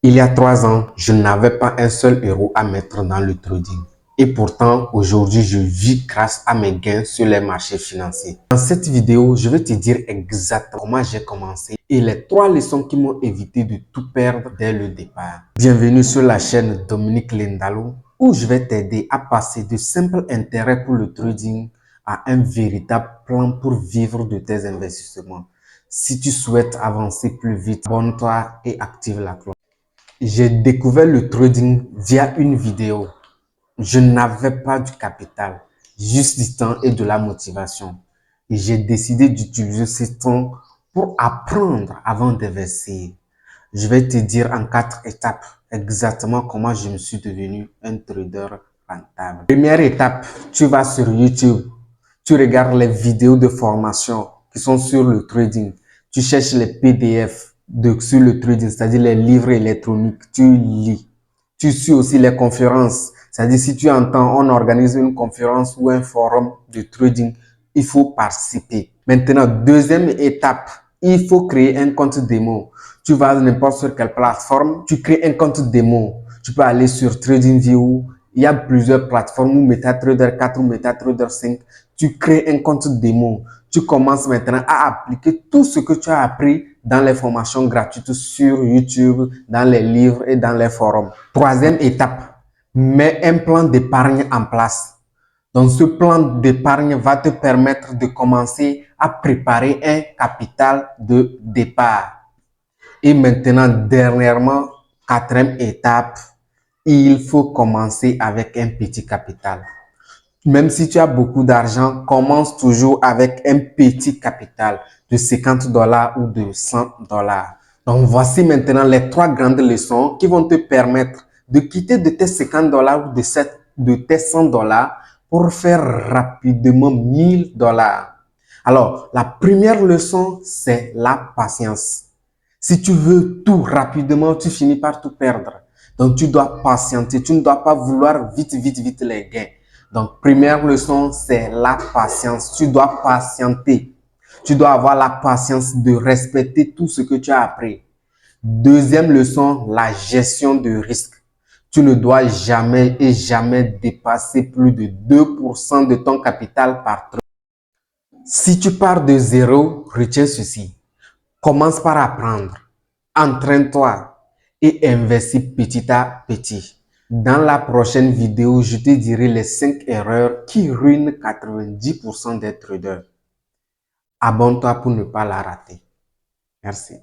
Il y a 3 ans, je n'avais pas un seul euro à mettre dans le trading. Et pourtant, aujourd'hui, je vis grâce à mes gains sur les marchés financiers. Dans cette vidéo, je vais te dire exactement comment j'ai commencé et les 3 leçons qui m'ont évité de tout perdre dès le départ. Bienvenue sur la chaîne Dominique Lindalo, où je vais t'aider à passer de simples intérêts pour le trading à un véritable plan pour vivre de tes investissements. Si tu souhaites avancer plus vite, abonne-toi et active la cloche. J'ai découvert le trading via une vidéo. Je n'avais pas du capital, juste du temps et de la motivation. Et j'ai décidé d'utiliser ce temps pour apprendre avant d'investir. Je vais te dire en 4 étapes exactement comment je me suis devenu un trader rentable. Première étape, tu vas sur YouTube. Tu regardes les vidéos de formation qui sont sur le trading. Tu cherches les PDF sur le trading, c'est-à-dire les livres électroniques. Tu lis. Tu suis aussi les conférences. C'est-à-dire si tu entends, on organise une conférence ou un forum de trading, il faut participer. Maintenant, deuxième étape, il faut créer un compte démo. Tu vas n'importe sur quelle plateforme, tu crées un compte démo. Tu peux aller sur TradingView. Il y a plusieurs plateformes ou MetaTrader 4 ou MetaTrader 5. Tu crées un compte démo. Tu commences maintenant à appliquer tout ce que tu as appris dans les formations gratuites sur YouTube, dans les livres et dans les forums. Troisième étape, mets un plan d'épargne en place. Donc, ce plan d'épargne va te permettre de commencer à préparer un capital de départ. Et maintenant, dernièrement, quatrième étape, il faut commencer avec un petit capital. Même si tu as beaucoup d'argent, commence toujours avec un petit capital de 50 $ ou de 100 $. Donc, voici maintenant les 3 grandes leçons qui vont te permettre de quitter de tes 50 $ ou de tes 100 $ pour faire rapidement 1000 $. Alors, la première leçon, c'est la patience. Si tu veux tout rapidement, tu finis par tout perdre. Donc, tu dois patienter. Tu ne dois pas vouloir vite les gains. Donc, première leçon, c'est la patience. Tu dois patienter. Tu dois avoir la patience de respecter tout ce que tu as appris. Deuxième leçon, la gestion de risque. Tu ne dois jamais et jamais dépasser plus de 2% de ton capital par trade. Si tu pars de zéro, retiens ceci. Commence par apprendre, entraîne-toi et investis petit à petit. Dans la prochaine vidéo, je te dirai les 5 erreurs qui ruinent 90% des traders. Abonne-toi pour ne pas la rater. Merci.